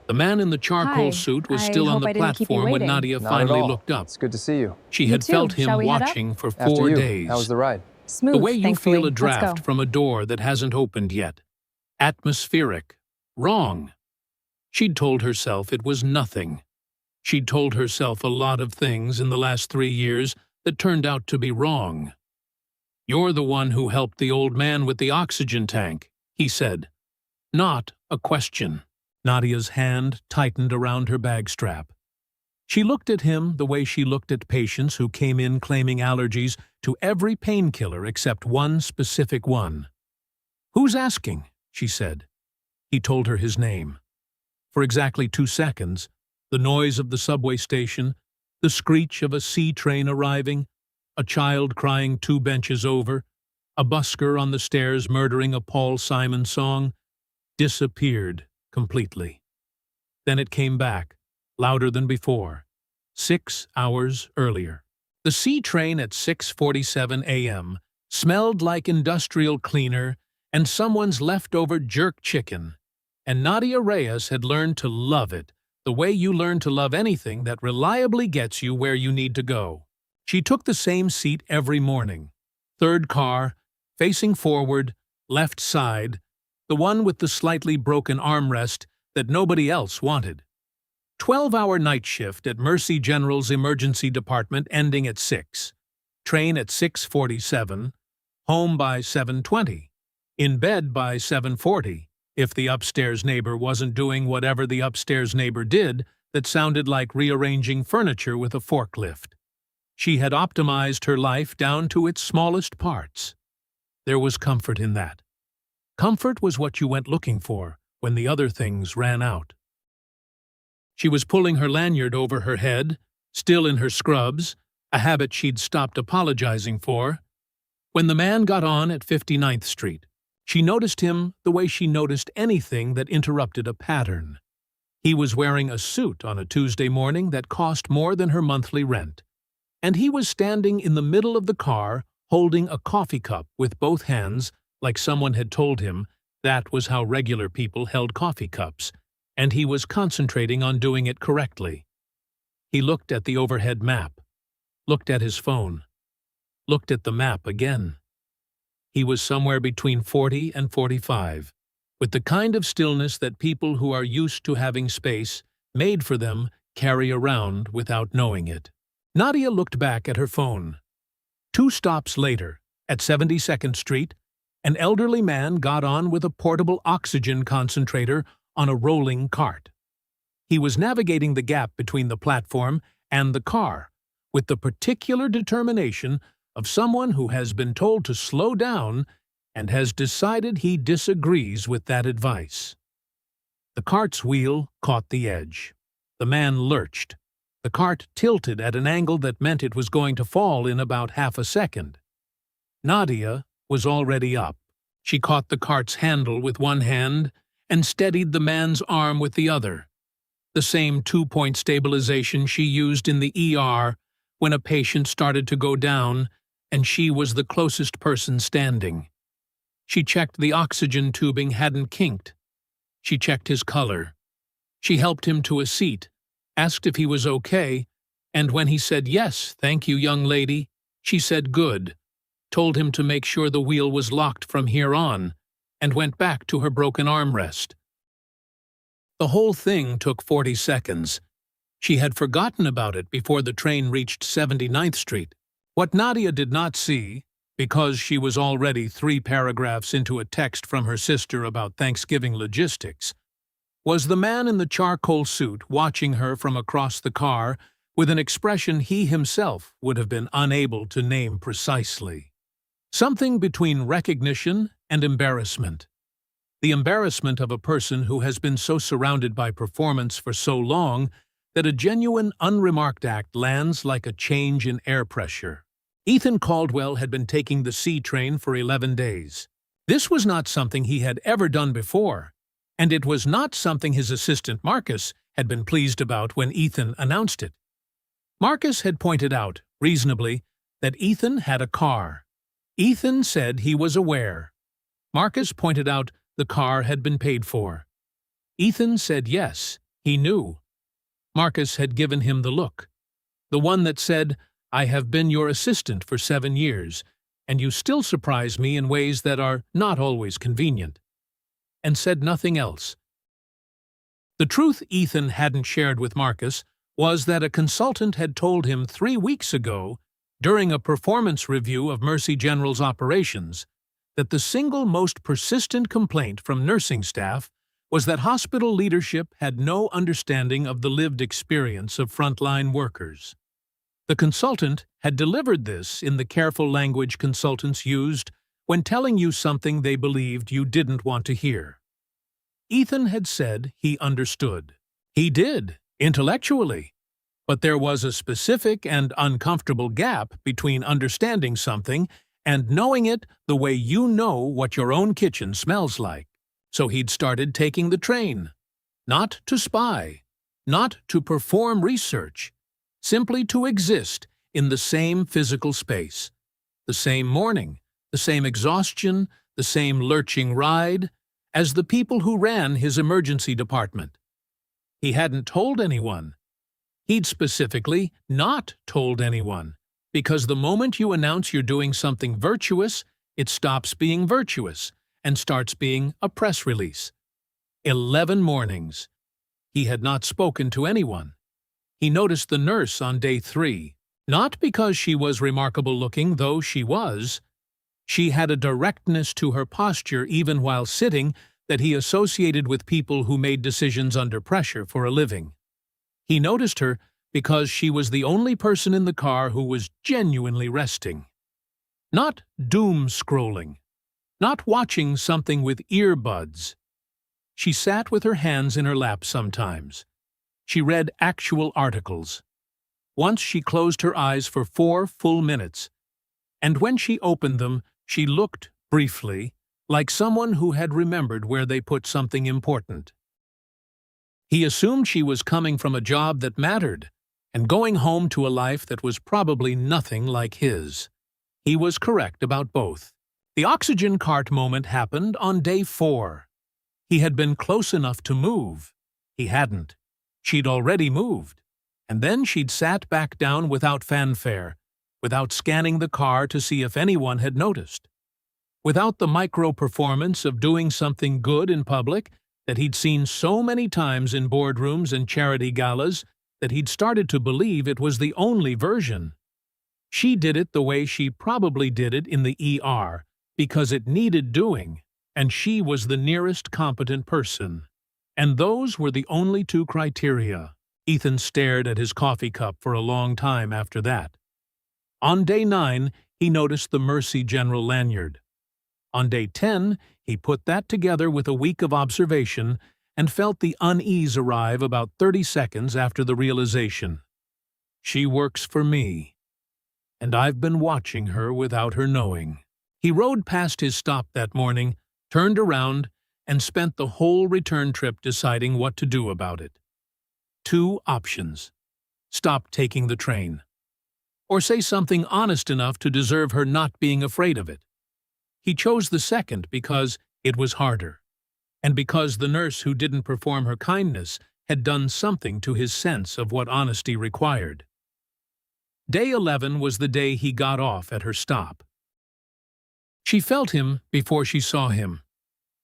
The man in the charcoal Hi, suit was I still on hope the I didn't keep you platform when waiting. Nadia Not finally at all. looked up. It's good to see you. She You had too. felt him Shall we head up? watching for After 4 you. days. How was the ride? Smooth, The way you thankfully. feel a Let's draft go. from a door that hasn't opened yet. Atmospheric. Wrong. She'd told herself it was nothing. She'd told herself a lot of things in the last 3 years that turned out to be wrong. "You're the one who helped the old man with the oxygen tank," he said. Not a question. Nadia's hand tightened around her bag strap. She looked at him the way she looked at patients who came in claiming allergies to every painkiller except one specific one. "Who's asking?" she said. He told her his name. For exactly 2 seconds, the noise of the subway station, the screech of a C train arriving, a child crying 2 benches over, a busker on the stairs murdering a Paul Simon song, disappeared completely. Then it came back, louder than before, 6 hours earlier. The C train at 6:47 a.m. smelled like industrial cleaner and someone's leftover jerk chicken, and Nadia Reyes had learned to love it, the way you learn to love anything that reliably gets you where you need to go. She took the same seat every morning. 3rd car, facing forward, left side, the one with the slightly broken armrest that nobody else wanted. 12-hour night shift at Mercy General's emergency department ending at 6. Train at 6:47. Home by 7:20. In bed by 7:40, if the upstairs neighbor wasn't doing whatever the upstairs neighbor did that sounded like rearranging furniture with a forklift. She had optimized her life down to its smallest parts. There was comfort in that. Comfort was what you went looking for when the other things ran out. She was pulling her lanyard over her head, still in her scrubs, a habit she'd stopped apologizing for, when the man got on at 59th Street. She noticed him the way she noticed anything that interrupted a pattern. He was wearing a suit on a Tuesday morning that cost more than her monthly rent, and he was standing in the middle of the car holding a coffee cup with both hands like someone had told him that was how regular people held coffee cups, and he was concentrating on doing it correctly. He looked at the overhead map, looked at his phone, looked at the map again. He was somewhere between 40 and 45, with the kind of stillness that people who are used to having space made for them carry around without knowing it. Nadia looked back at her phone. 2 stops later, at 72nd Street, an elderly man got on with a portable oxygen concentrator on a rolling cart. He was navigating the gap between the platform and the car with the particular determination of someone who has been told to slow down and has decided he disagrees with that advice. The cart's wheel caught the edge. The man lurched. The cart tilted at an angle that meant it was going to fall in about half a second. Nadia was already up. She caught the cart's handle with one hand and steadied the man's arm with the other, the same 2-point stabilization she used in the ER when a patient started to go down and she was the closest person standing. She checked the oxygen tubing hadn't kinked. She checked his color. She helped him to a seat, asked if he was okay, and when he said, "Yes, thank you, young lady," she said, "Good," told him to make sure the wheel was locked from here on, and went back to her broken armrest. The whole thing took 40 seconds. She had forgotten about it before the train reached 79th Street. What Nadia did not see, because she was already 3 paragraphs into a text from her sister about Thanksgiving logistics, was the man in the charcoal suit watching her from across the car with an expression he himself would have been unable to name precisely. Something between recognition and embarrassment. The embarrassment of a person who has been so surrounded by performance for so long that a genuine unremarked act lands like a change in air pressure. Ethan Caldwell had been taking the C train for 11 days. This was not something he had ever done before, and it was not something his assistant Marcus had been pleased about when Ethan announced it. Marcus had pointed out, reasonably, that Ethan had a car. Ethan said he was aware. Marcus pointed out the car had been paid for. Ethan said yes, He knew. Marcus had given him the look. The one that said, "I have been your assistant for 7 years, and you still surprise me in ways that are not always convenient," and said nothing else. The truth Ethan hadn't shared with Marcus was that a consultant had told him 3 weeks ago, during a performance review of Mercy General's operations, that the single most persistent complaint from nursing staff was that hospital leadership had no understanding of the lived experience of frontline workers. The consultant had delivered this in the careful language consultants used when telling you something they believed you didn't want to hear. Ethan had said he understood. He did, intellectually. But there was a specific and uncomfortable gap between understanding something and knowing it the way you know what your own kitchen smells like. So he'd started taking the train. Not to spy, not to perform research, simply to exist in the same physical space. The same morning, the same exhaustion, the same lurching ride, as the people who ran his emergency department. He hadn't told anyone. He'd specifically not told anyone, because the moment you announce you're doing something virtuous, it stops being virtuous and starts being a press release. 11 mornings. He had not spoken to anyone. He noticed the nurse on day 3, not because she was remarkable looking, though she was. She had a directness to her posture even while sitting that he associated with people who made decisions under pressure for a living. He noticed her because she was the only person in the car who was genuinely resting. Not doom-scrolling. Not watching something with earbuds. She sat with her hands in her lap sometimes. She read actual articles. Once she closed her eyes for 4 full minutes, and when she opened them, she looked, briefly, like someone who had remembered where they put something important. He assumed she was coming from a job that mattered and going home to a life that was probably nothing like his. He was correct about both. The oxygen cart moment happened on day 4. He had been close enough to move. He hadn't. She'd already moved. And then she'd sat back down without fanfare, without scanning the car to see if anyone had noticed. Without the micro-performance of doing something good in public that he'd seen so many times in boardrooms and charity galas that he'd started to believe it was the only version. She did it the way she probably did it in the ER, because it needed doing, and she was the nearest competent person. And those were the only 2 criteria. Ethan stared at his coffee cup for a long time after that. On day 9, he noticed the Mercy General lanyard. On day 10, he put that together with a week of observation and felt the unease arrive about 30 seconds after the realization. She works for me, and I've been watching her without her knowing. He rode past his stop that morning, turned around, and spent the whole return trip deciding what to do about it. 2 options. Stop taking the train. Or say something honest enough to deserve her not being afraid of it. He chose the second because it was harder, and because the nurse who didn't perform her kindness had done something to his sense of what honesty required. Day 11 was the day he got off at her stop. She felt him before she saw him.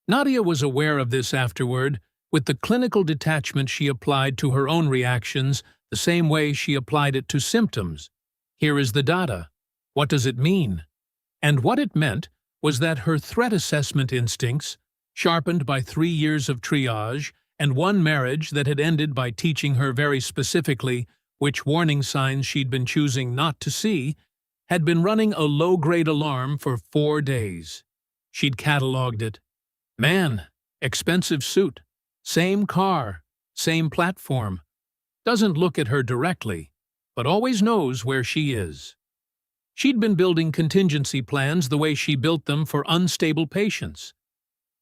Nadia was aware of this afterward, with the clinical detachment she applied to her own reactions the same way she applied it to symptoms. Here is the data. What does it mean? And what it meant was that her threat assessment instincts, sharpened by 3 years of triage and 1 marriage that had ended by teaching her very specifically which warning signs she'd been choosing not to see, had been running a low-grade alarm for 4 days. She'd catalogued it. Man, expensive suit, same car, same platform. Doesn't look at her directly, but always knows where she is. She'd been building contingency plans the way she built them for unstable patients.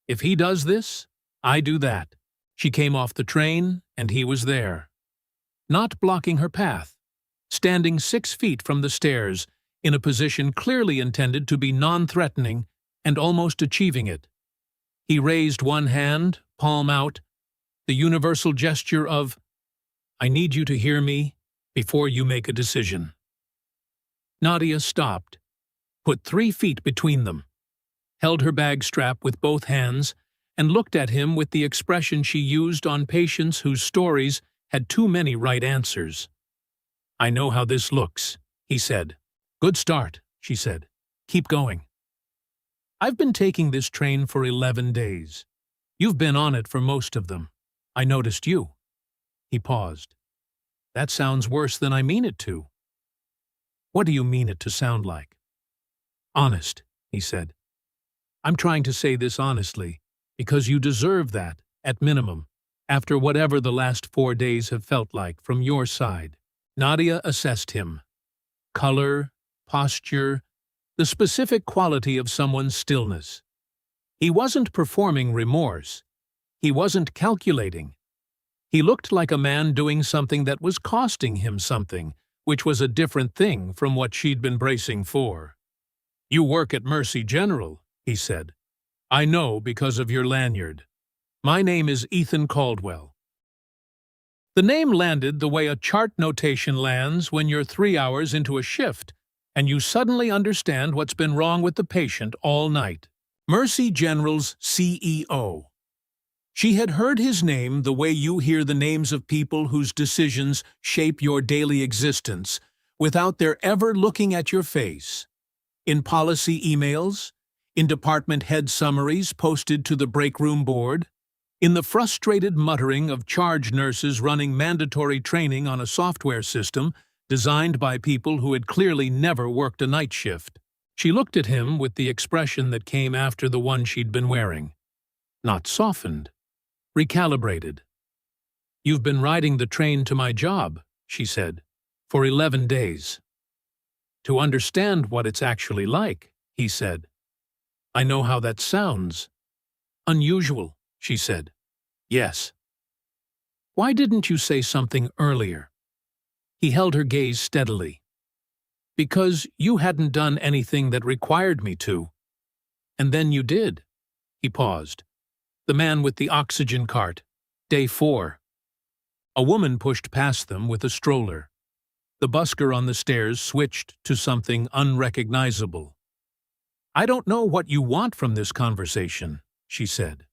If he does this, I do that. She came off the train, and he was there. Not blocking her path, standing 6 feet from the stairs, in a position clearly intended to be non-threatening and almost achieving it. He raised 1 hand, palm out, the universal gesture of, "I need you to hear me before you make a decision." Nadia stopped, put 3 feet between them, held her bag strap with both hands, and looked at him with the expression she used on patients whose stories had too many right answers. "I know how this looks," he said. "Good start," she said. "Keep going." "I've been taking this train for 11 days. You've been on it for most of them. I noticed you." He paused. "That sounds worse than I mean it to." "What do you mean it to sound like?" "Honest," he said. "I'm trying to say this honestly, because you deserve that, at minimum, after whatever the last 4 days have felt like from your side." Nadia assessed him. Color, posture, the specific quality of someone's stillness. He wasn't performing remorse. He wasn't calculating. He looked like a man doing something that was costing him something, which was a different thing from what she'd been bracing for. "You work at Mercy General," he said. "I know because of your lanyard. My name is Ethan Caldwell." The name landed the way a chart notation lands when you're 3 hours into a shift, and you suddenly understand what's been wrong with the patient all night. Mercy General's CEO. She had heard his name the way you hear the names of people whose decisions shape your daily existence, without their ever looking at your face. In policy emails, in department head summaries posted to the break room board, in the frustrated muttering of charge nurses running mandatory training on a software system designed by people who had clearly never worked a night shift. She looked at him with the expression that came after the one she'd been wearing. Not softened. Recalibrated. "You've been riding the train to my job," she said, "for 11 days. To understand what it's actually like," he said. "I know how that sounds." "Unusual," she said. "Yes." "Why didn't you say something earlier?" He held her gaze steadily. "Because you hadn't done anything that required me to. And then you did." He paused. "The man with the oxygen cart. Day 4. A woman pushed past them with a stroller. The busker on the stairs switched to something unrecognizable. "I don't know what you want from this conversation," she said.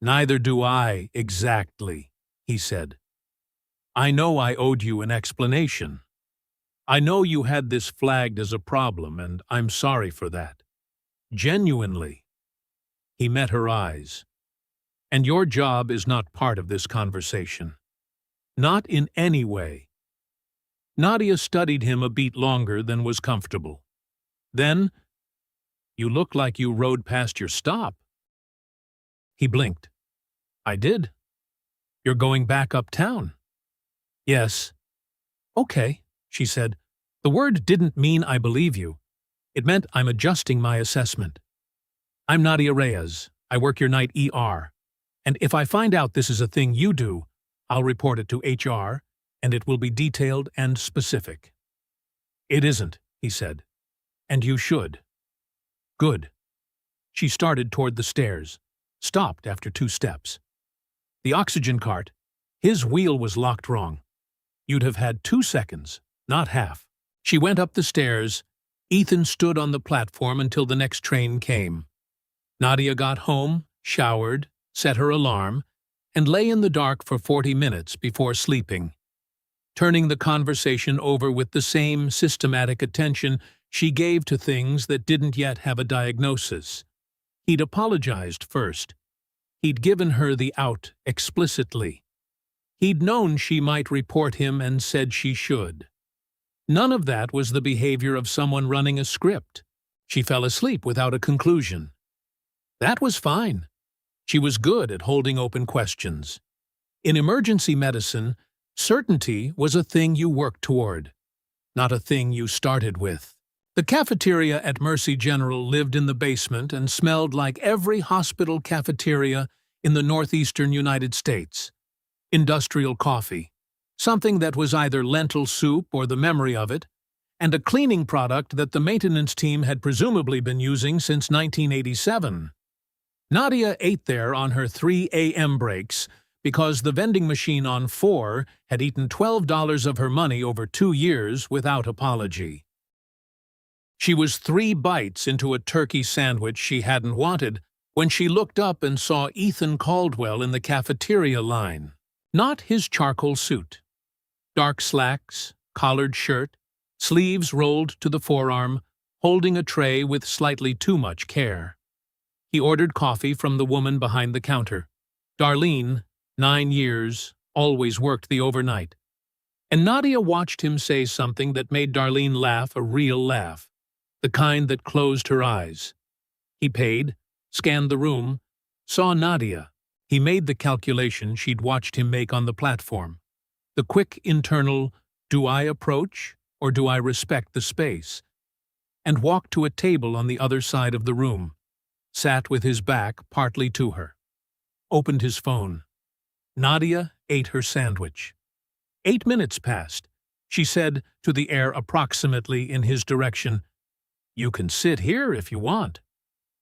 "Neither do I, exactly," he said. "I know I owed you an explanation. I know you had this flagged as a problem, and I'm sorry for that. Genuinely." He met her eyes. "And your job is not part of this conversation. Not in any way." Nadia studied him a beat longer than was comfortable. Then, "You look like you rode past your stop." He blinked. "I did." "You're going back uptown?" "Yes." "Okay," she said. "The word didn't mean I believe you. It meant I'm adjusting my assessment. I'm Nadia Reyes. I work your night ER. And if I find out this is a thing you do, I'll report it to HR, and it will be detailed and specific." "It isn't," he said. "And you should." "Good." She started toward the stairs, stopped after 2 steps. "The oxygen cart, his wheel was locked wrong. You'd have had 2 seconds, not half." She went up the stairs. Ethan stood on the platform until the next train came. Nadia got home, showered, set her alarm, and lay in the dark for 40 minutes before sleeping, turning the conversation over with the same systematic attention she gave to things that didn't yet have a diagnosis. He'd apologized first. He'd given her the out explicitly. He'd known she might report him and said she should. None of that was the behavior of someone running a script. She fell asleep without a conclusion. That was fine. She was good at holding open questions. In emergency medicine, certainty was a thing you worked toward, not a thing you started with. The cafeteria at Mercy General lived in the basement and smelled like every hospital cafeteria in the northeastern United States. Industrial coffee, something that was either lentil soup or the memory of it, and a cleaning product that the maintenance team had presumably been using since 1987. Nadia ate there on her 3 a.m. breaks, because the vending machine on 4 had eaten $12 of her money over 2 years without apology. She was 3 bites into a turkey sandwich she hadn't wanted when she looked up and saw Ethan Caldwell in the cafeteria line. Not his charcoal suit. Dark slacks, collared shirt, sleeves rolled to the forearm, holding a tray with slightly too much care. He ordered coffee from the woman behind the counter. Darlene, 9 years, always worked the overnight. And Nadia watched him say something that made Darlene laugh a real laugh, the kind that closed her eyes. He paid, scanned the room, saw Nadia. He made the calculation she'd watched him make on the platform. The quick internal, do I approach or do I respect the space? And walked to a table on the other side of the room, sat with his back partly to her. Opened his phone. Nadia ate her sandwich. 8 minutes passed. She said to the air approximately in his direction, "You can sit here if you want."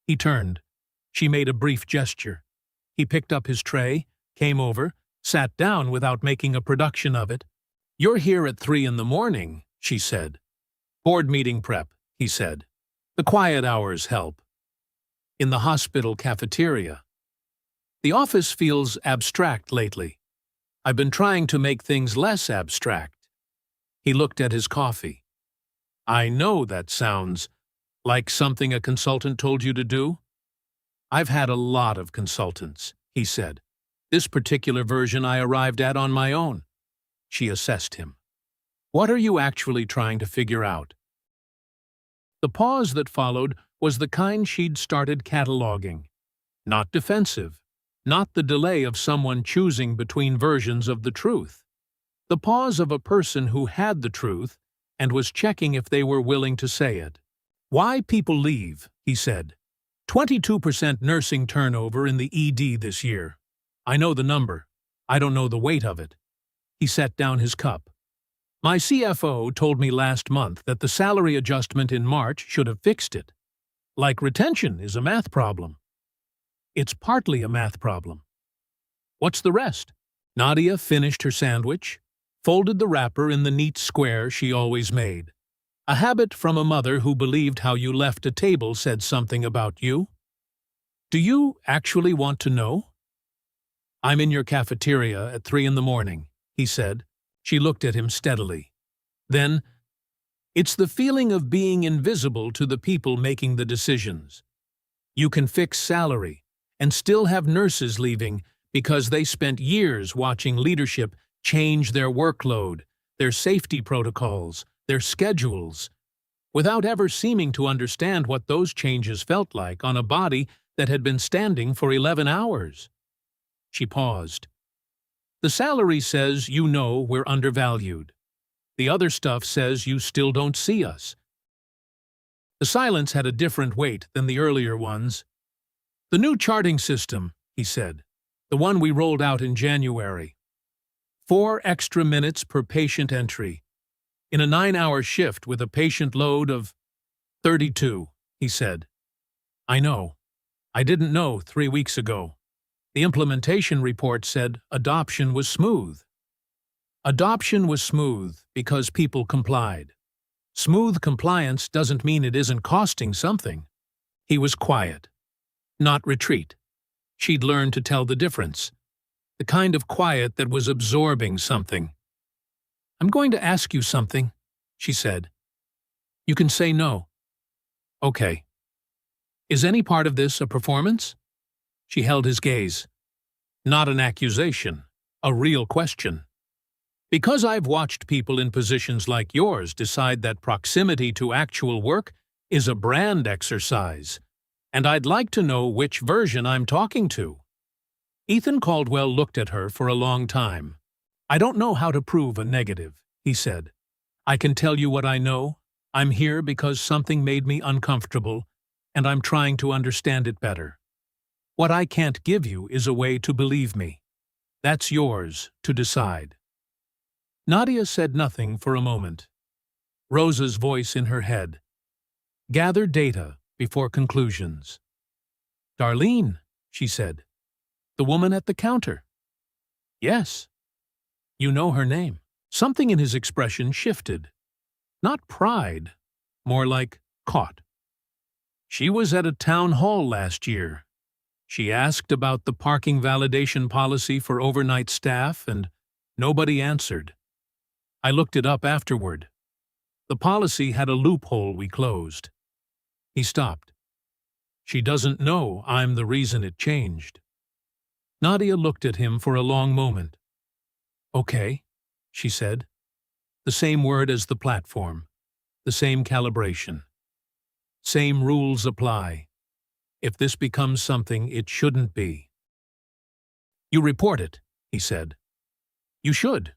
He turned. She made a brief gesture. He picked up his tray, came over, sat down without making a production of it. "You're here at 3 in the morning," she said. "Board meeting prep," he said. "The quiet hours help." In the hospital cafeteria. "The office feels abstract lately. I've been trying to make things less abstract." He looked at his coffee. "I know that sounds like something a consultant told you to do." "I've had a lot of consultants," he said. "This particular version I arrived at on my own." She assessed him. "What are you actually trying to figure out?" The pause that followed was the kind she'd started cataloging. Not defensive. Not the delay of someone choosing between versions of the truth. The pause of a person who had the truth and was checking if they were willing to say it. "Why people leave," he said. 22% nursing turnover in the ED this year. I know the number. I don't know the weight of it." He set down his cup. "My CFO told me last month that the salary adjustment in March should have fixed it. Like retention is a math problem." "It's partly a math problem." "What's the rest?" Nadia finished her sandwich, folded the wrapper in the neat square she always made. "A habit from a mother who believed how you left a table said something about you." "Do you actually want to know?" "I'm in your cafeteria at 3 in the morning," he said. She looked at him steadily. Then, "It's the feeling of being invisible to the people making the decisions. You can fix salary and still have nurses leaving because they spent years watching leadership change their workload, their safety protocols, their schedules, without ever seeming to understand what those changes felt like on a body that had been standing for 11 hours. She paused. "The salary says you know we're undervalued. The other stuff says you still don't see us." The silence had a different weight than the earlier ones. "The new charting system," he said. "The one we rolled out in January. 4 extra minutes per patient entry. In a 9-hour shift with a patient load of 32, he said. "I know. I didn't know 3 weeks ago. The implementation report said adoption was smooth." "Adoption was smooth because people complied. Smooth compliance doesn't mean it isn't costing something." He was quiet. Not retreat. She'd learned to tell the difference. The kind of quiet that was absorbing something. "I'm going to ask you something," she said. "You can say no." "Okay. Is any part of this a performance?" She held his gaze. "Not an accusation, a real question. Because I've watched people in positions like yours decide that proximity to actual work is a brand exercise, and I'd like to know which version I'm talking to." Ethan Caldwell looked at her for a long time. "I don't know how to prove a negative," he said. "I can tell you what I know. I'm here because something made me uncomfortable, and I'm trying to understand it better. What I can't give you is a way to believe me. That's yours to decide." Nadia said nothing for a moment. Rosa's voice in her head. "Gather data before conclusions." "Darlene," she said. "The woman at the counter." Yes. You know her name. Something in his expression shifted. Not pride, more like caught. She was at a town hall last year. She asked about the parking validation policy for overnight staff, and nobody answered. I looked it up afterward. The policy had a loophole we closed. He stopped. She doesn't know I'm the reason it changed. Nadia looked at him for a long moment. Okay, she said. The same word as the platform. The same calibration. Same rules apply. If this becomes something it shouldn't be. You report it, he said. You should.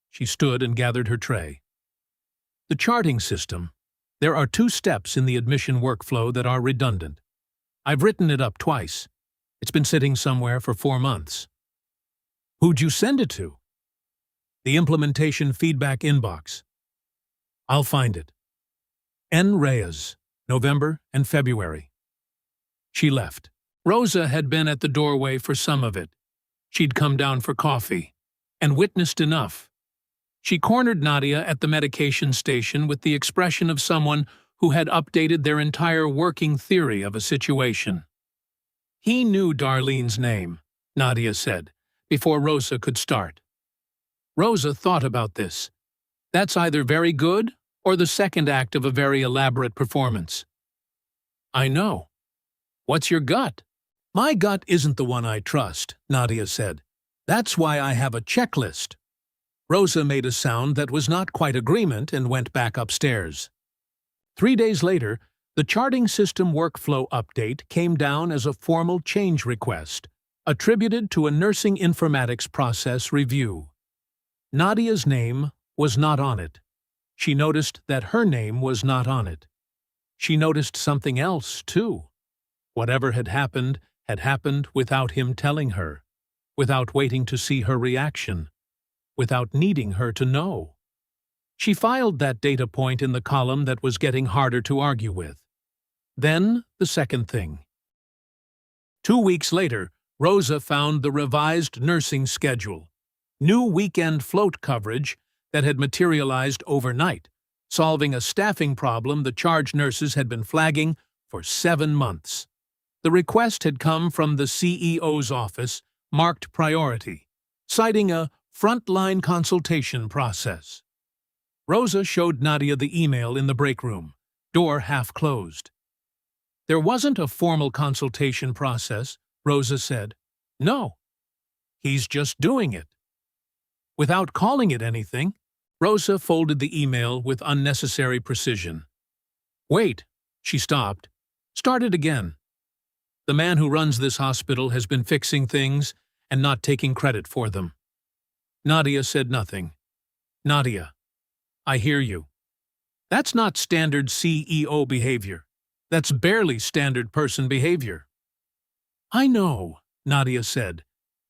She stood and gathered her tray. The charting system. There are 2 steps in the admission workflow that are redundant. I've written it up twice. It's been sitting somewhere for 4 months. Who'd you send it to? The implementation feedback inbox. I'll find it. N. Reyes, November and February. She left. Rosa had been at the doorway for some of it. She'd come down for coffee, and witnessed enough. She cornered Nadia at the medication station with the expression of someone who had updated their entire working theory of a situation. He knew Darlene's name, Nadia said, before Rosa could start. Rosa thought about this. That's either very good or the second act of a very elaborate performance. I know. What's your gut? My gut isn't the one I trust, Nadia said. That's why I have a checklist. Rosa made a sound that was not quite agreement and went back upstairs. 3 days later, the charting system workflow update came down as a formal change request, attributed to a nursing informatics process review. Nadia's name was not on it. She noticed that her name was not on it. She noticed something else, too. Whatever had happened without him telling her, without waiting to see her reaction, without needing her to know. She filed that data point in the column that was getting harder to argue with. Then, the second thing. 2 weeks later, Rosa found the revised nursing schedule. New weekend float coverage that had materialized overnight, solving a staffing problem the charge nurses had been flagging for 7 months. The request had come from the CEO's office, marked priority, citing a frontline consultation process. Rosa showed Nadia the email in the break room, door half closed. There wasn't a formal consultation process, Rosa said. No. He's just doing it. Without calling it anything, Rosa folded the email with unnecessary precision. Wait, she stopped. Started again. The man who runs this hospital has been fixing things and not taking credit for them. Nadia said nothing. Nadia, I hear you. That's not standard CEO behavior. That's barely standard person behavior. I know, Nadia said,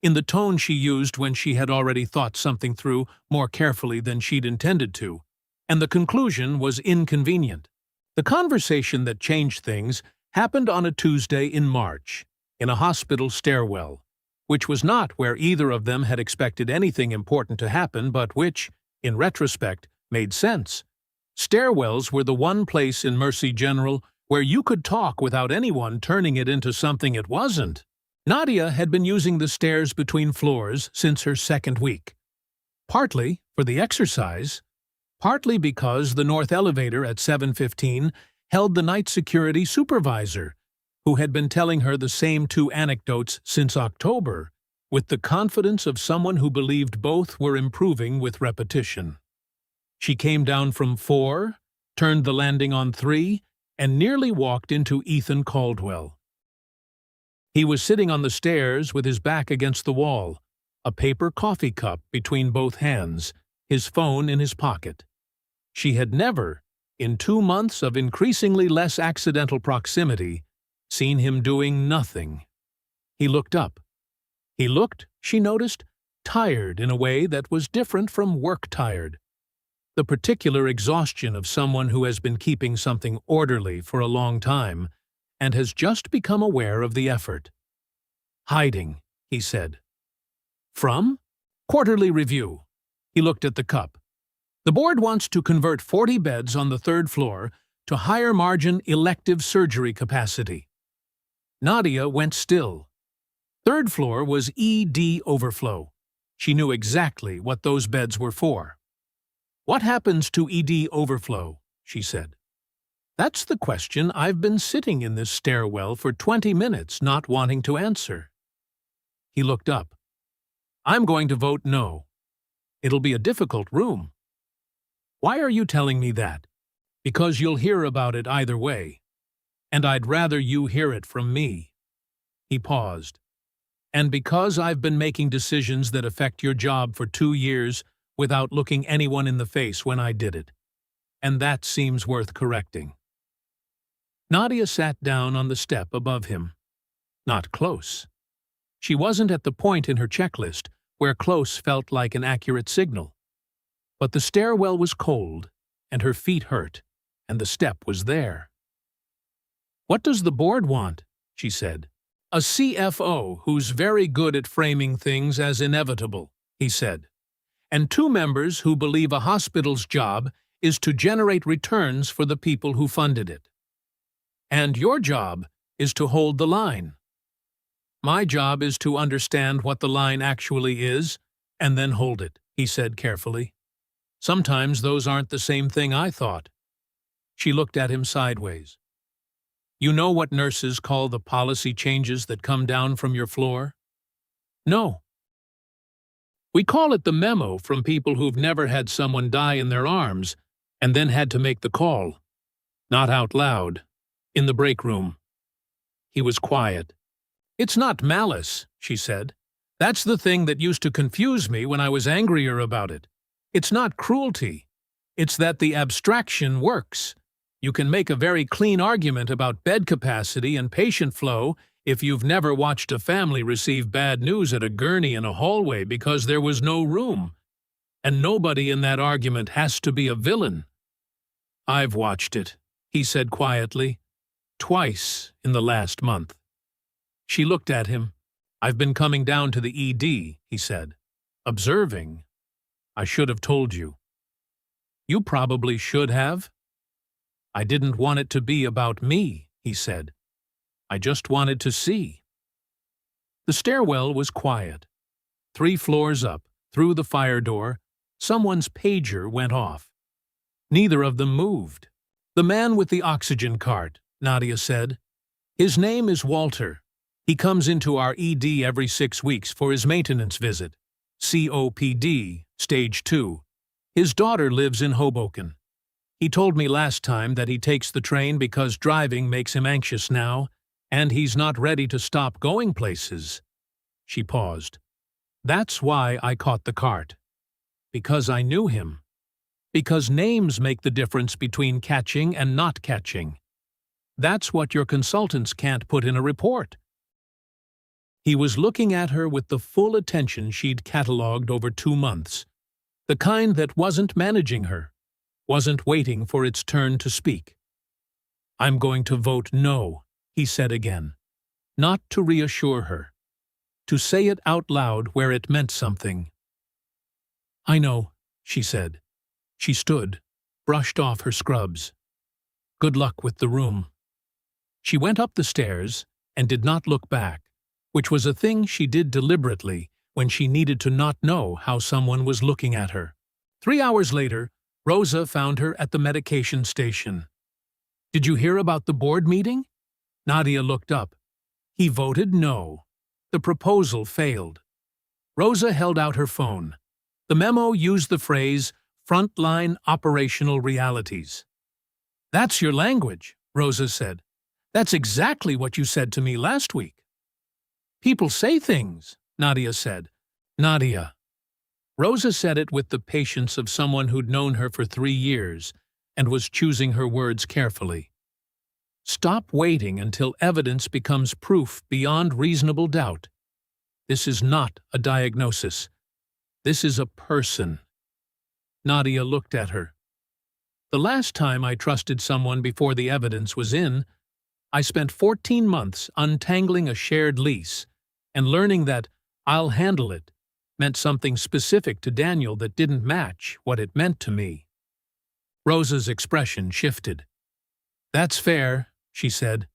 in the tone she used when she had already thought something through more carefully than she'd intended to, and the conclusion was inconvenient. The conversation that changed things happened on a Tuesday in March, in a hospital stairwell, which was not where either of them had expected anything important to happen, but which, in retrospect, made sense. Stairwells were the one place in Mercy General where you could talk without anyone turning it into something it wasn't. Nadia had been using the stairs between floors since her second week. Partly for the exercise, partly because the north elevator at 7:15 held the night security supervisor, who had been telling her the same 2 anecdotes since October, with the confidence of someone who believed both were improving with repetition. She came down from 4, turned the landing on 3, and nearly walked into Ethan Caldwell. He was sitting on the stairs with his back against the wall, a paper coffee cup between both hands, his phone in his pocket. She had never, in 2 months of increasingly less accidental proximity, seen him doing nothing. He looked up. He looked, she noticed, tired in a way that was different from work-tired. The particular exhaustion of someone who has been keeping something orderly for a long time and has just become aware of the effort. Hiding, he said. From? Quarterly review. He looked at the cup. The board wants to convert 40 beds on the third floor to higher margin elective surgery capacity. Nadia went still. Third floor was ED overflow. She knew exactly what those beds were for. What happens to ED overflow? She said. That's the question I've been sitting in this stairwell for 20 minutes not wanting to answer. He looked up. I'm going to vote no. It'll be a difficult room. Why are you telling me that? Because you'll hear about it either way. And I'd rather you hear it from me. He paused. And because I've been making decisions that affect your job for 2 years without looking anyone in the face when I did it. And that seems worth correcting. Nadia sat down on the step above him. Not close. She wasn't at the point in her checklist where close felt like an accurate signal. But the stairwell was cold, and her feet hurt, and the step was there. What does the board want? She said. A CFO who's very good at framing things as inevitable, he said. And 2 members who believe a hospital's job is to generate returns for the people who funded it. And your job is to hold the line. My job is to understand what the line actually is and then hold it, he said carefully. Sometimes those aren't the same thing I thought. She looked at him sideways. You know what nurses call the policy changes that come down from your floor? No. We call it the memo from people who've never had someone die in their arms and then had to make the call. Not out loud. In the break room. He was quiet. It's not malice, she said. That's the thing that used to confuse me when I was angrier about it. It's not cruelty. It's that the abstraction works. You can make a very clean argument about bed capacity and patient flow if you've never watched a family receive bad news at a gurney in a hallway because there was no room. And nobody in that argument has to be a villain. I've watched it, he said quietly. Twice in the last month. She looked at him. I've been coming down to the ED, he said. Observing. I should have told you. You probably should have. I didn't want it to be about me, he said. I just wanted to see. The stairwell was quiet. 3 floors up, through the fire door, someone's pager went off. Neither of them moved. The man with the oxygen cart, Nadia said. His name is Walter. He comes into our ED every 6 weeks for his maintenance visit. COPD, stage 2. His daughter lives in Hoboken. He told me last time that he takes the train because driving makes him anxious now, and he's not ready to stop going places. She paused. That's why I caught the cart. Because I knew him. Because names make the difference between catching and not catching. That's what your consultants can't put in a report. He was looking at her with the full attention she'd catalogued over 2 months, the kind that wasn't managing her, wasn't waiting for its turn to speak. I'm going to vote no, he said again, not to reassure her, to say it out loud where it meant something. I know, she said. She stood, brushed off her scrubs. Good luck with the room. She went up the stairs and did not look back, which was a thing she did deliberately when she needed to not know how someone was looking at her. 3 hours later, Rosa found her at the medication station. Did you hear about the board meeting? Nadia looked up. He voted no. The proposal failed. Rosa held out her phone. The memo used the phrase, frontline operational realities. That's your language, Rosa said. That's exactly what you said to me last week. People say things, Nadia said. Nadia. Rosa said it with the patience of someone who'd known her for 3 years and was choosing her words carefully. Stop waiting until evidence becomes proof beyond reasonable doubt. This is not a diagnosis. This is a person. Nadia looked at her. The last time I trusted someone before the evidence was in, I spent 14 months untangling a shared lease and learning that I'll handle it meant something specific to Daniel that didn't match what it meant to me. Rosa's expression shifted. "That's fair," she said.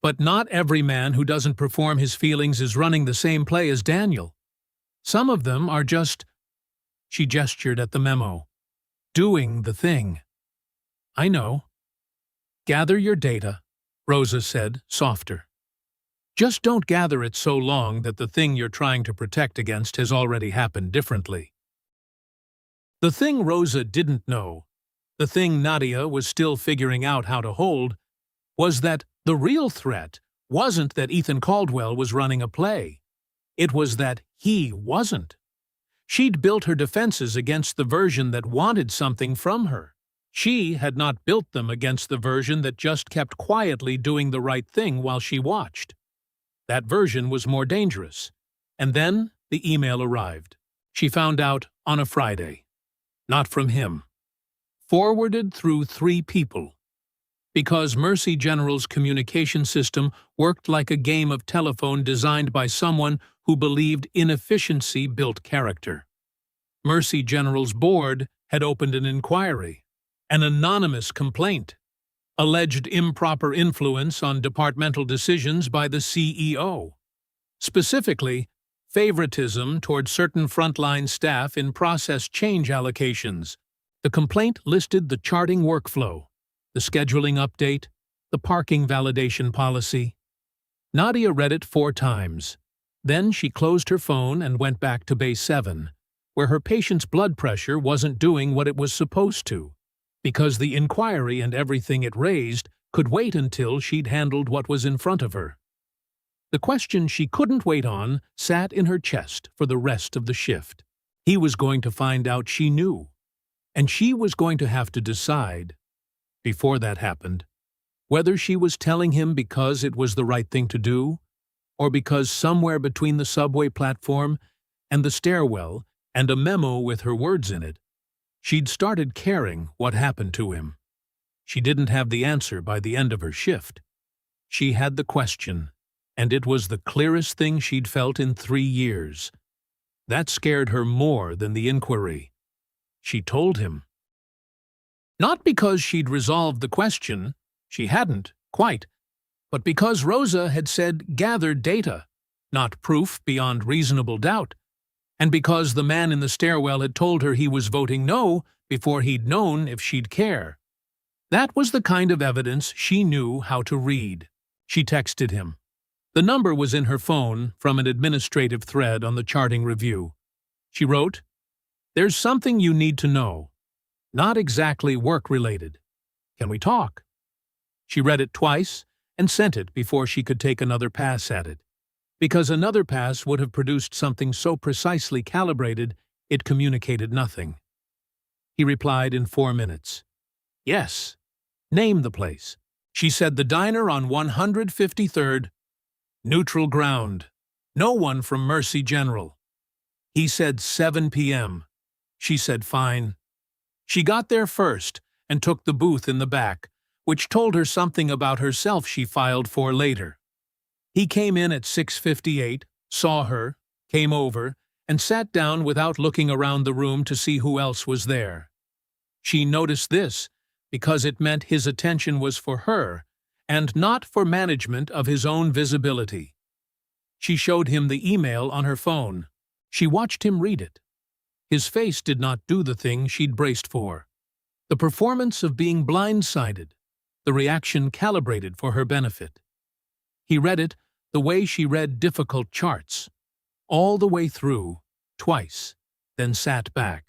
"But not every man who doesn't perform his feelings is running the same play as Daniel. Some of them are just—" She gestured at the memo. "Doing the thing." "I know." "Gather your data," Rosa said, softer. "Just don't gather it so long that the thing you're trying to protect against has already happened differently." The thing Rosa didn't know, the thing Nadia was still figuring out how to hold, was that the real threat wasn't that Ethan Caldwell was running a play. It was that he wasn't. She'd built her defenses against the version that wanted something from her. She had not built them against the version that just kept quietly doing the right thing while she watched. That version was more dangerous. And then the email arrived. She found out on a Friday. Not from him. Forwarded through 3 people. Because Mercy General's communication system worked like a game of telephone designed by someone who believed inefficiency built character. Mercy General's board had opened an inquiry. An anonymous complaint. Alleged improper influence on departmental decisions by the CEO. Specifically, favoritism toward certain frontline staff in process change allocations. The complaint listed the charting workflow, the scheduling update, the parking validation policy. Nadia read it 4 times. Then she closed her phone and went back to Bay 7, where her patient's blood pressure wasn't doing what it was supposed to, because the inquiry and everything it raised could wait until she'd handled what was in front of her. The question she couldn't wait on sat in her chest for the rest of the shift. He was going to find out she knew, and she was going to have to decide, before that happened, whether she was telling him because it was the right thing to do, or because somewhere between the subway platform and the stairwell and a memo with her words in it, she'd started caring what happened to him. She didn't have the answer by the end of her shift. She had the question, and it was the clearest thing she'd felt in 3 years. That scared her more than the inquiry. She told him. Not because she'd resolved the question, she hadn't, quite, but because Rosa had said gathered data, not proof beyond reasonable doubt, and because the man in the stairwell had told her he was voting no before he'd known if she'd care. That was the kind of evidence she knew how to read. She texted him. The number was in her phone from an administrative thread on the charting review. She wrote, "There's something you need to know. Not exactly work-related. Can we talk?" She read it twice and sent it before she could take another pass at it, because another pass would have produced something so precisely calibrated it communicated nothing. He replied in 4 minutes. "Yes. Name the place." She said the diner on 153rd. Neutral ground. No one from Mercy General. He said 7 p.m. She said fine. She got there first and took the booth in the back, which told her something about herself she filed for later. He came in at 6:58, saw her, came over, and sat down without looking around the room to see who else was there. She noticed this because it meant his attention was for her and not for management of his own visibility. She showed him the email on her phone. She watched him read it. His face did not do the thing she'd braced for. The performance of being blindsided, the reaction calibrated for her benefit. He read it the way she read difficult charts, all the way through, twice, then sat back.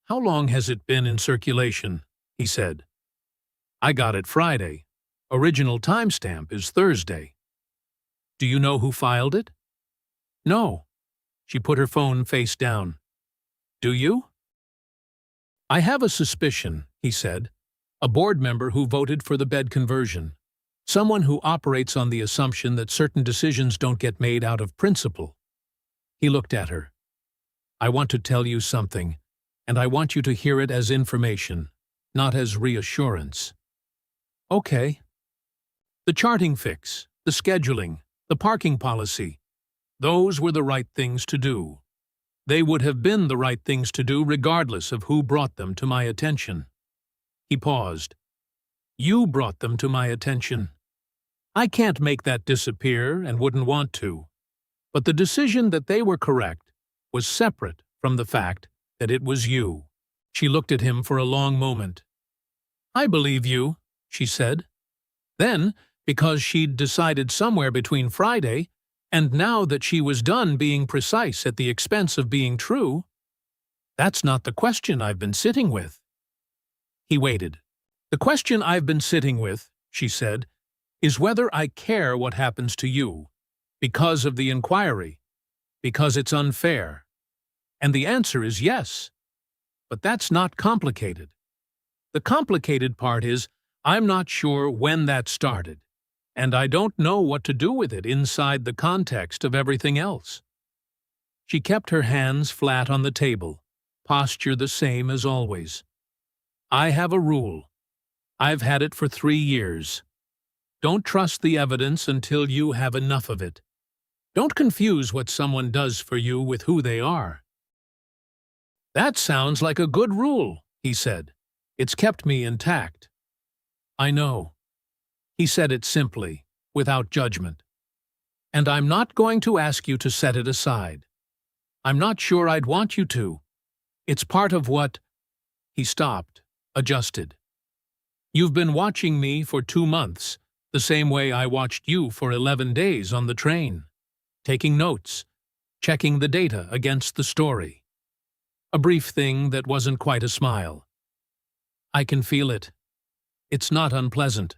"How long has it been in circulation?" he said. "I got it Friday. Original timestamp is Thursday." "Do you know who filed it?" "No." She put her phone face down. "Do you?" "I have a suspicion," he said. "A board member who voted for the bed conversion. Someone who operates on the assumption that certain decisions don't get made out of principle." He looked at her. "I want to tell you something, and I want you to hear it as information, not as reassurance." "Okay." The charting fix, the scheduling, the parking policy, those were the right things to do. They would have been the right things to do regardless of who brought them to my attention. He paused. You brought them to my attention. I can't make that disappear and wouldn't want to. But the decision that they were correct was separate from the fact that it was you. She looked at him for a long moment. I believe you, she said. Then, because she'd decided somewhere between Friday, and now that she was done being precise at the expense of being true, that's not the question I've been sitting with. He waited. The question I've been sitting with, she said, is whether I care what happens to you, because of the inquiry, because it's unfair. And the answer is yes. But that's not complicated. The complicated part is I'm not sure when that started, and I don't know what to do with it inside the context of everything else. She kept her hands flat on the table, posture the same as always. I have a rule. I've had it for 3 years. Don't trust the evidence until you have enough of it. Don't confuse what someone does for you with who they are. That sounds like a good rule, he said. It's kept me intact. I know. He said it simply, without judgment. And I'm not going to ask you to set it aside. I'm not sure I'd want you to. It's part of what... He stopped, adjusted. You've been watching me for 2 months, the same way I watched you for 11 days on the train, taking notes, checking the data against the story. A brief thing that wasn't quite a smile. I can feel it. It's not unpleasant.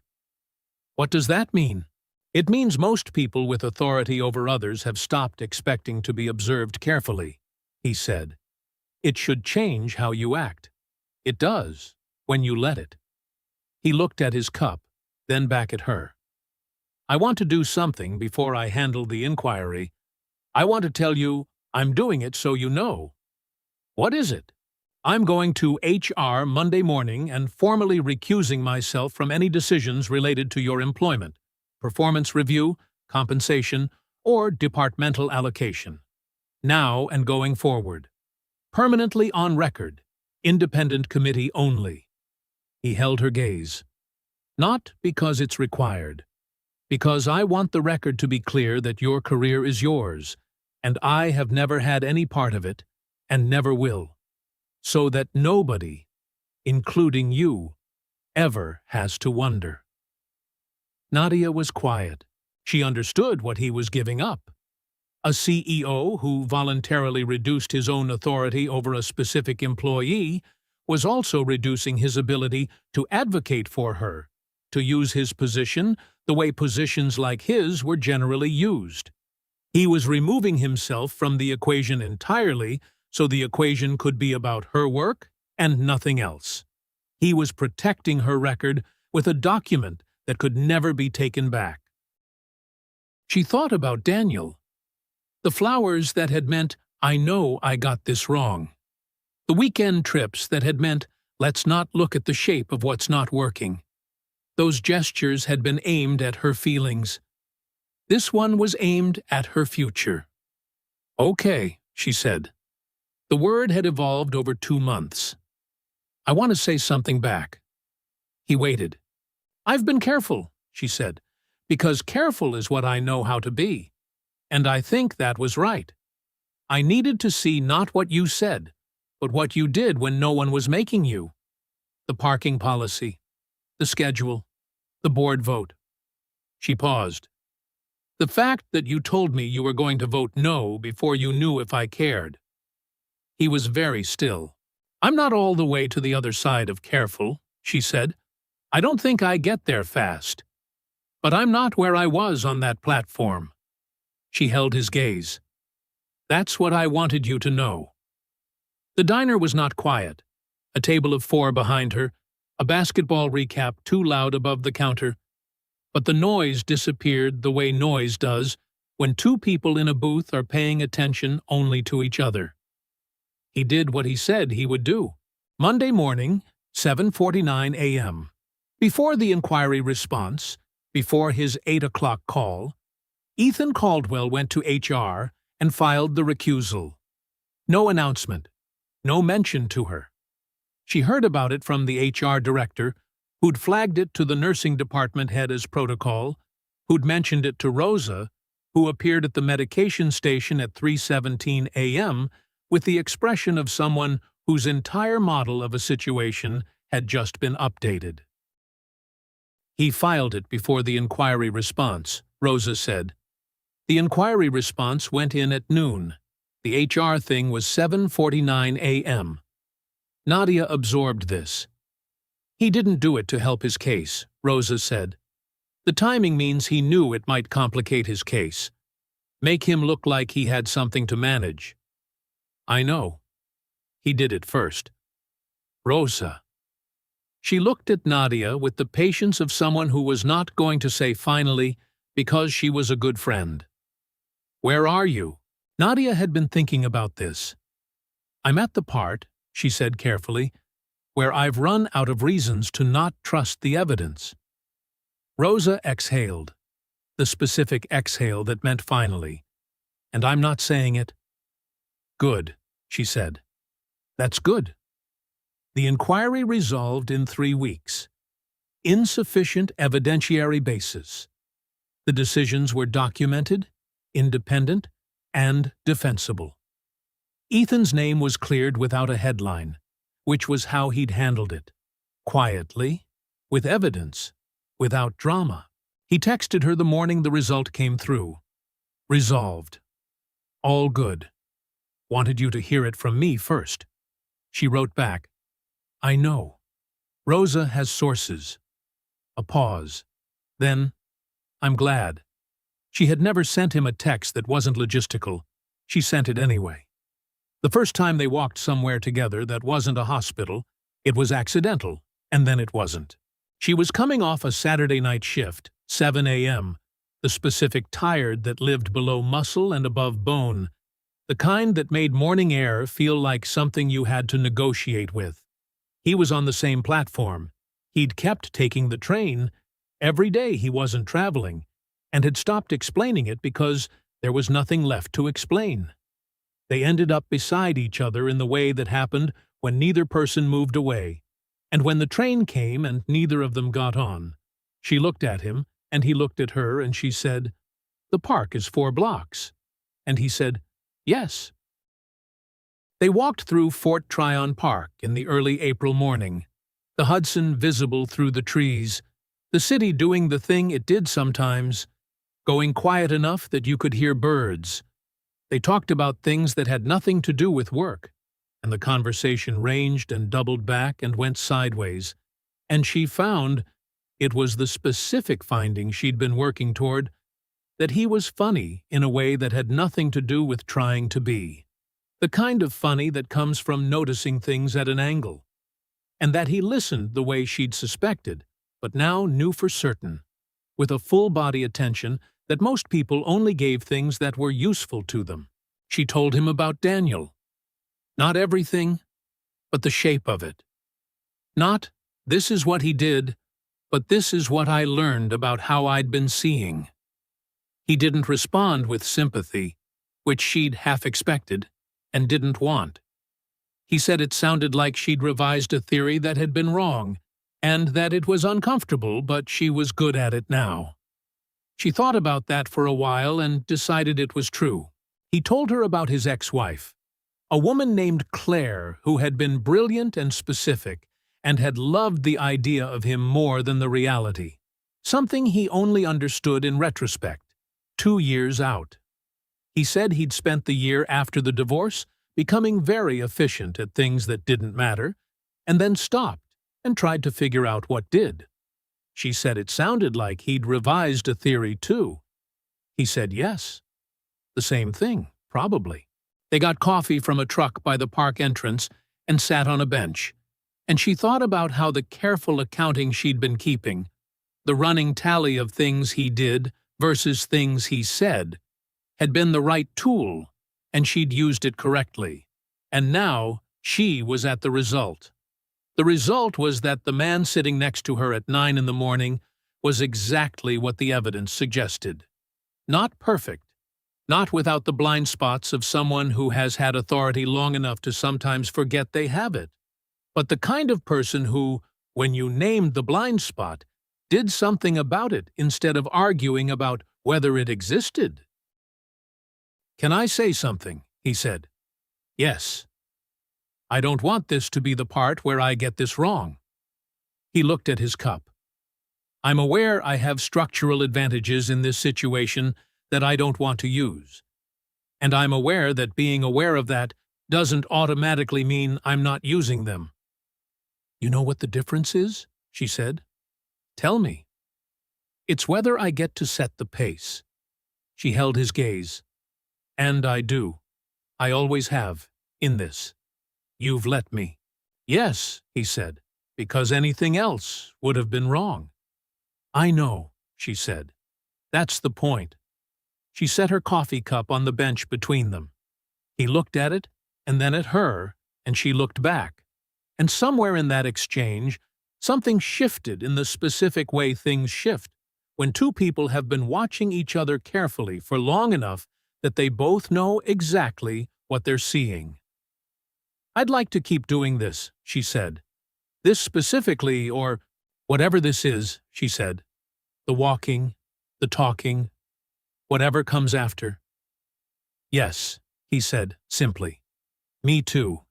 What does that mean? It means most people with authority over others have stopped expecting to be observed carefully, he said. It should change how you act. It does, when you let it. He looked at his cup, then back at her. I want to do something before I handle the inquiry. I want to tell you I'm doing it so you know. What is it? I'm going to HR Monday morning and formally recusing myself from any decisions related to your employment, performance review, compensation, or departmental allocation. Now and going forward. Permanently on record. Independent committee only. He held her gaze. Not because it's required. Because I want the record to be clear that your career is yours, and I have never had any part of it, and never will. So that nobody, including you, ever has to wonder. Nadia was quiet. She understood what he was giving up. A CEO who voluntarily reduced his own authority over a specific employee was also reducing his ability to advocate for her, to use his position the way positions like his were generally used. He was removing himself from the equation entirely so the equation could be about her work and nothing else. He was protecting her record with a document that could never be taken back. She thought about Daniel. The flowers that had meant, I know I got this wrong. The weekend trips that had meant, let's not look at the shape of what's not working. Those gestures had been aimed at her feelings. This one was aimed at her future. Okay, she said. The word had evolved over 2 months. I want to say something back. He waited. I've been careful, she said, because careful is what I know how to be. And I think that was right. I needed to see not what you said, but what you did when no one was making you. The parking policy, the schedule, the board vote. She paused. The fact that you told me you were going to vote no before you knew if I cared. He was very still. I'm not all the way to the other side of careful, she said. I don't think I get there fast. But I'm not where I was on that platform. She held his gaze. That's what I wanted you to know. The diner was not quiet. A table of 4 behind her, a basketball recap too loud above the counter. But the noise disappeared the way noise does when 2 people in a booth are paying attention only to each other. He did what he said he would do. Monday morning, 7:49 a.m. Before the inquiry response, before his 8 o'clock call, Ethan Caldwell went to HR and filed the recusal. No announcement, no mention to her. She heard about it from the HR director, who'd flagged it to the nursing department head as protocol, who'd mentioned it to Rosa, who appeared at the medication station at 3:17 a.m. with the expression of someone whose entire model of a situation had just been updated. He filed it before the inquiry response, Rosa said. The inquiry response went in at noon. The HR thing was 7:49 a.m. Nadia absorbed this. He didn't do it to help his case, Rosa said. The timing means he knew it might complicate his case. Make him look like he had something to manage. I know. He did it first. Rosa. She looked at Nadia with the patience of someone who was not going to say finally because she was a good friend. Where are you? Nadia had been thinking about this. I'm at the part, she said carefully, where I've run out of reasons to not trust the evidence. Rosa exhaled, the specific exhale that meant finally. And I'm not saying it. Good, she said. That's good. The inquiry resolved in 3 weeks. Insufficient evidentiary basis. The decisions were documented, independent, and defensible. Ethan's name was cleared without a headline, which was how he'd handled it. Quietly, with evidence, without drama. He texted her the morning the result came through. Resolved. All good. Wanted you to hear it from me first. She wrote back, I know. Rosa has sources. A pause. Then, I'm glad. She had never sent him a text that wasn't logistical. She sent it anyway. The first time they walked somewhere together that wasn't a hospital, it was accidental, and then it wasn't. She was coming off a Saturday night shift, 7 a.m., the specific tired that lived below muscle and above bone, the kind that made morning air feel like something you had to negotiate with. He was on the same platform. He'd kept taking the train. Every day he wasn't traveling, and had stopped explaining it because there was nothing left to explain. They ended up beside each other in the way that happened when neither person moved away, and when the train came and neither of them got on. She looked at him, and he looked at her, and she said, The park is 4 blocks. And he said, Yes. They walked through Fort Tryon Park in the early April morning, the Hudson visible through the trees, the city doing the thing it did sometimes, going quiet enough that you could hear birds. They talked about things that had nothing to do with work, and the conversation ranged and doubled back and went sideways, and she found, it was the specific finding she'd been working toward, that he was funny in a way that had nothing to do with trying to be. The kind of funny that comes from noticing things at an angle. And that he listened the way she'd suspected, but now knew for certain, with a full-body attention that most people only gave things that were useful to them. She told him about Daniel. Not everything, but the shape of it. Not, this is what he did, but this is what I learned about how I'd been seeing. He didn't respond with sympathy, which she'd half expected, and didn't want. He said it sounded like she'd revised a theory that had been wrong, and that it was uncomfortable, but she was good at it now. She thought about that for a while and decided it was true. He told her about his ex-wife, a woman named Claire who had been brilliant and specific, and had loved the idea of him more than the reality, something he only understood in retrospect, 2 years out. He said he'd spent the year after the divorce becoming very efficient at things that didn't matter, and then stopped and tried to figure out what did. She said it sounded like he'd revised a theory too. He said yes. The same thing, probably. They got coffee from a truck by the park entrance and sat on a bench, and she thought about how the careful accounting she'd been keeping, the running tally of things he did versus things he said, had been the right tool, and she'd used it correctly. And now she was at the result. The result was that the man sitting next to her at 9 in the morning was exactly what the evidence suggested. Not perfect, not without the blind spots of someone who has had authority long enough to sometimes forget they have it, but the kind of person who, when you named the blind spot, did something about it instead of arguing about whether it existed. "Can I say something?" he said. "Yes." "I don't want this to be the part where I get this wrong." He looked at his cup. "I'm aware I have structural advantages in this situation that I don't want to use. And I'm aware that being aware of that doesn't automatically mean I'm not using them." "You know what the difference is?" she said. "Tell me." "It's whether I get to set the pace." She held his gaze. "And I do. I always have, in this. You've let me." "Yes," he said, "because anything else would have been wrong." "I know," she said. "That's the point." She set her coffee cup on the bench between them. He looked at it, and then at her, and she looked back. And somewhere in that exchange, something shifted in the specific way things shift when two people have been watching each other carefully for long enough that they both know exactly what they're seeing. "I'd like to keep doing this," she said. "This specifically, or whatever this is," she said. "The walking, the talking, whatever comes after." "Yes," he said simply. "Me too."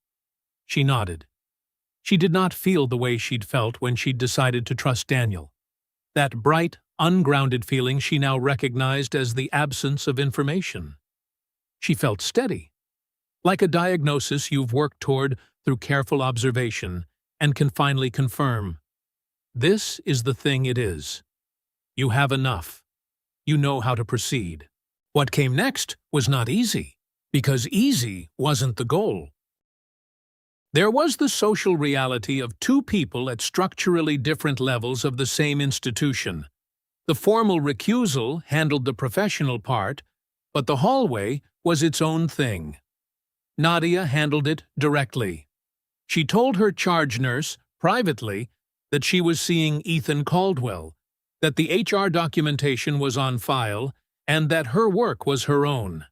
She nodded. She did not feel the way she'd felt when she'd decided to trust Daniel. That bright, ungrounded feeling she now recognized as the absence of information. She felt steady, like a diagnosis you've worked toward through careful observation and can finally confirm. This is the thing it is. You have enough. You know how to proceed. What came next was not easy, because easy wasn't the goal. There was the social reality of two people at structurally different levels of the same institution. The formal recusal handled the professional part, but the hallway was its own thing. Nadia handled it directly. She told her charge nurse, privately, that she was seeing Ethan Caldwell, that the HR documentation was on file, and that her work was her own.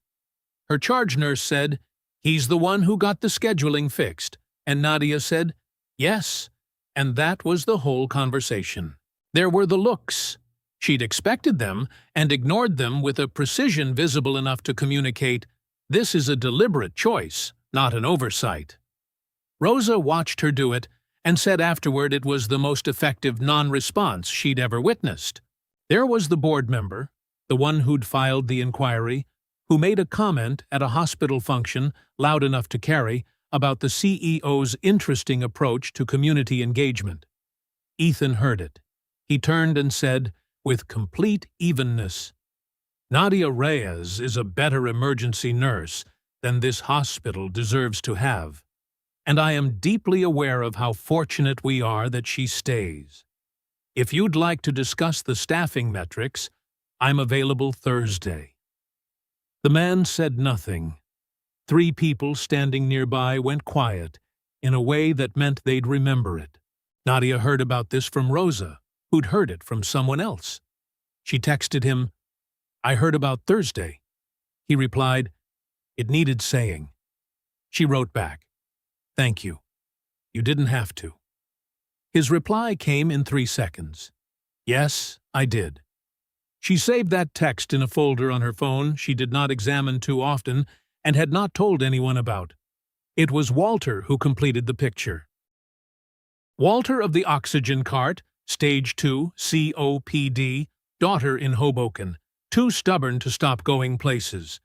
Her charge nurse said, "He's the one who got the scheduling fixed," and Nadia said, "Yes," and that was the whole conversation. There were the looks. She'd expected them and ignored them with a precision visible enough to communicate, "This is a deliberate choice, not an oversight." Rosa watched her do it and said afterward it was the most effective non-response she'd ever witnessed. There was the board member, the one who'd filed the inquiry, who made a comment at a hospital function loud enough to carry about the CEO's interesting approach to community engagement. Ethan heard it. He turned and said, with complete evenness, "Nadia Reyes is a better emergency nurse than this hospital deserves to have, and I am deeply aware of how fortunate we are that she stays. If you'd like to discuss the staffing metrics, I'm available Thursday." The man said nothing. 3 people standing nearby went quiet in a way that meant they'd remember it. Nadia heard about this from Rosa, who'd heard it from someone else. She texted him, "I heard about Thursday." He replied, "It needed saying." She wrote back, "Thank you. You didn't have to." His reply came in 3 seconds. "Yes, I did." She saved that text in a folder on her phone she did not examine too often and had not told anyone about. It was Walter who completed the picture. Walter of the oxygen cart, stage 2, COPD, daughter in Hoboken, too stubborn to stop going places.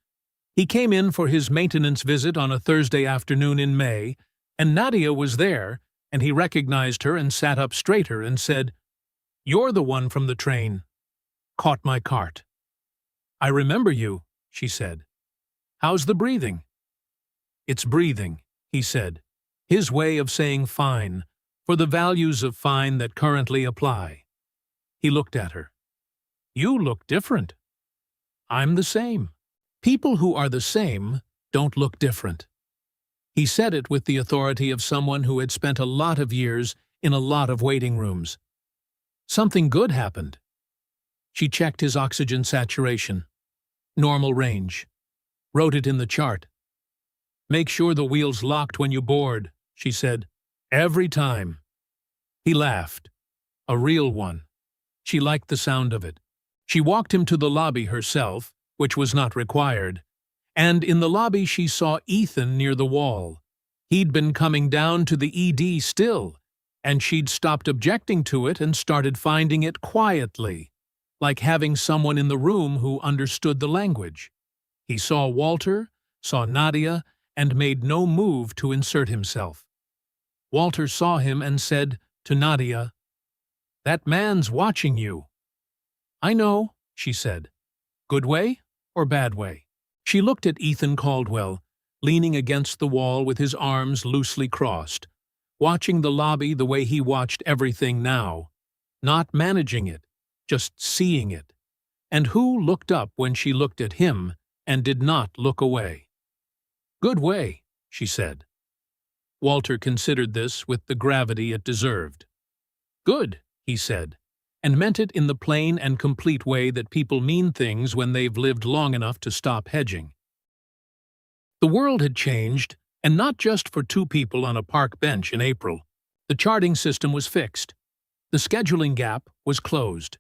He came in for his maintenance visit on a Thursday afternoon in May, and Nadia was there, and he recognized her and sat up straighter and said, "You're the one from the train. Caught my cart." "I remember you," she said. "How's the breathing?" "It's breathing," he said, his way of saying fine, for the values of fine that currently apply. He looked at her. "You look different." "I'm the same." People who are the same don't look different. He said it with the authority of someone who had spent a lot of years in a lot of waiting rooms. Something good happened. She checked his oxygen saturation. Normal range. Wrote it in the chart. "Make sure the wheel's locked when you board," she said. "Every time." He laughed. A real one. She liked the sound of it. She walked him to the lobby herself, which was not required, and in the lobby she saw Ethan near the wall. He'd been coming down to the ED still, and she'd stopped objecting to it and started finding it quietly, like having someone in the room who understood the language. He saw Walter, saw Nadia, and made no move to insert himself. Walter saw him and said to Nadia, "That man's watching you." "I know," she said. "Good way or bad way?" She looked at Ethan Caldwell, leaning against the wall with his arms loosely crossed, watching the lobby the way he watched everything now, not managing it, just seeing it, and who looked up when she looked at him and did not look away. "Good way," she said. Walter considered this with the gravity it deserved. "Good," he said, and meant it in the plain and complete way that people mean things when they've lived long enough to stop hedging. The world had changed, and not just for two people on a park bench in April. The charting system was fixed. The scheduling gap was closed.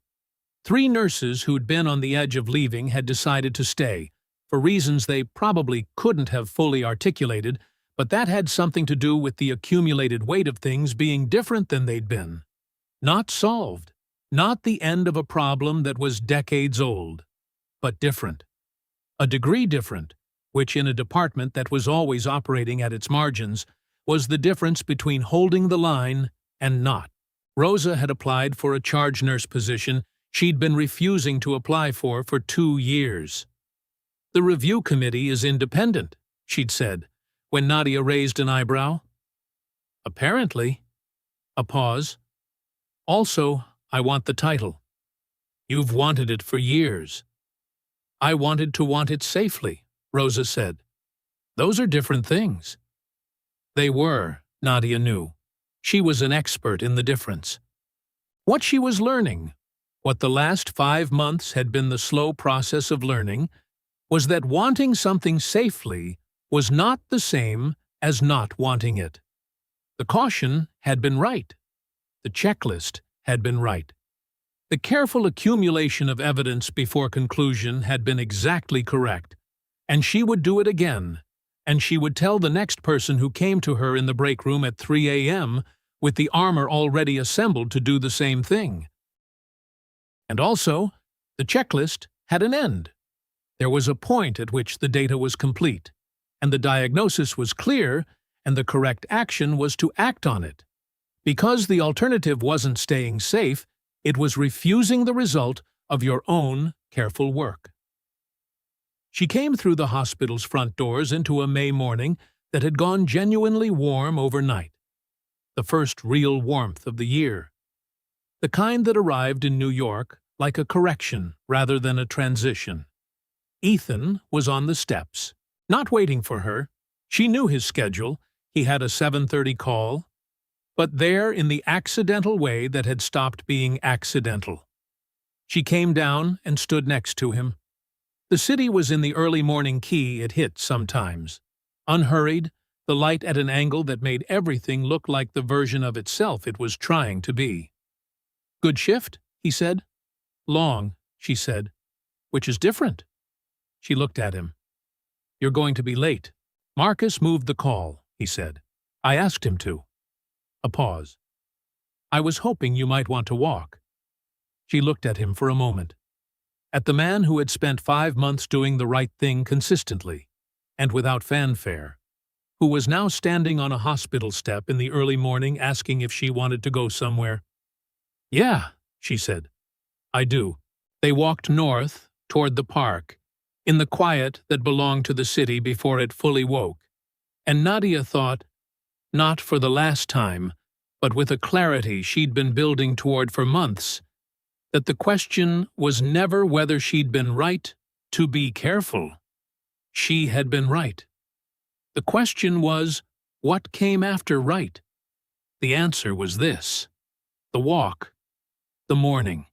3 nurses who'd been on the edge of leaving had decided to stay, for reasons they probably couldn't have fully articulated, but that had something to do with the accumulated weight of things being different than they'd been. Not solved, not the end of a problem that was decades old, but different. A degree different, which in a department that was always operating at its margins, was the difference between holding the line and not. Rosa had applied for a charge nurse position she'd been refusing to apply for 2 years. "The review committee is independent," she'd said, when Nadia raised an eyebrow. "Apparently." A pause. "Also, I want the title." "You've wanted it for years." "I wanted to want it safely," Rosa said. "Those are different things." They were, Nadia knew. She was an expert in the difference. What she was learning, what the last 5 months had been the slow process of learning, was that wanting something safely was not the same as not wanting it. The caution had been right. The checklist had been right. The careful accumulation of evidence before conclusion had been exactly correct, and she would do it again, and she would tell the next person who came to her in the break room at 3 a.m. with the armor already assembled to do the same thing. And also, the checklist had an end. There was a point at which the data was complete, and the diagnosis was clear, and the correct action was to act on it. Because the alternative wasn't staying safe, it was refusing the result of your own careful work. She came through the hospital's front doors into a May morning that had gone genuinely warm overnight. The first real warmth of the year. The kind that arrived in New York like a correction rather than a transition. Ethan was on the steps, not waiting for her. She knew his schedule. He had a 7:30 call. But there in the accidental way that had stopped being accidental. She came down and stood next to him. The city was in the early morning key it hit sometimes. Unhurried, the light at an angle that made everything look like the version of itself it was trying to be. "Good shift?" he said. "Long," she said. "Which is different." She looked at him. "You're going to be late." "Marcus moved the call," he said. "I asked him to." A pause. "I was hoping you might want to walk." She looked at him for a moment. At the man who had spent 5 months doing the right thing consistently, and without fanfare, who was now standing on a hospital step in the early morning asking if she wanted to go somewhere. "Yeah," she said. "I do." They walked north, toward the park, in the quiet that belonged to the city before it fully woke, and Nadia thought, not for the last time, but with a clarity she'd been building toward for months, that the question was never whether she'd been right to be careful. She had been right. The question was, what came after right? The answer was this: the walk, the morning,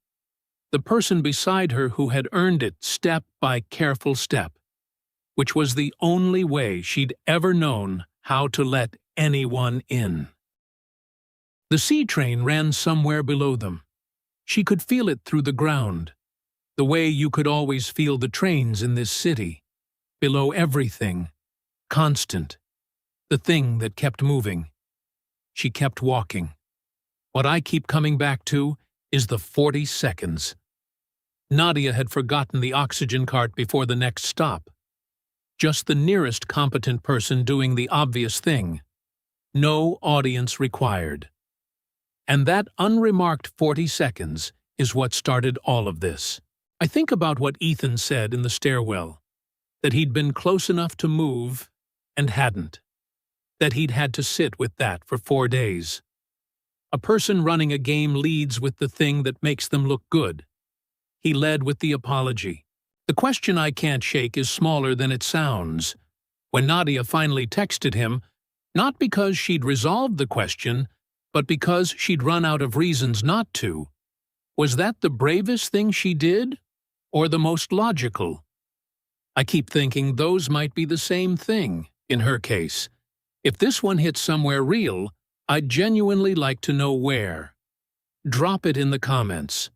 the person beside her who had earned it step by careful step. which was the only way she'd ever known how to let anyone in. The sea train ran somewhere below them. She could feel it through the ground, the way you could always feel the trains in this city, below everything, constant, the thing that kept moving. She kept walking. What I keep coming back to is the 40 seconds. Nadia had forgotten the oxygen cart before the next stop. Just the nearest competent person doing the obvious thing. No audience required. And that unremarked 40 seconds is what started all of this. I think about what Ethan said in the stairwell, that he'd been close enough to move and hadn't, that he'd had to sit with that for 4 days. A person running a game leads with the thing that makes them look good. He led with the apology. The question I can't shake is smaller than it sounds. When Nadia finally texted him, not because she'd resolved the question, but because she'd run out of reasons not to, was that the bravest thing she did, or the most logical? I keep thinking those might be the same thing, in her case. If this one hits somewhere real, I'd genuinely like to know where. Drop it in the comments.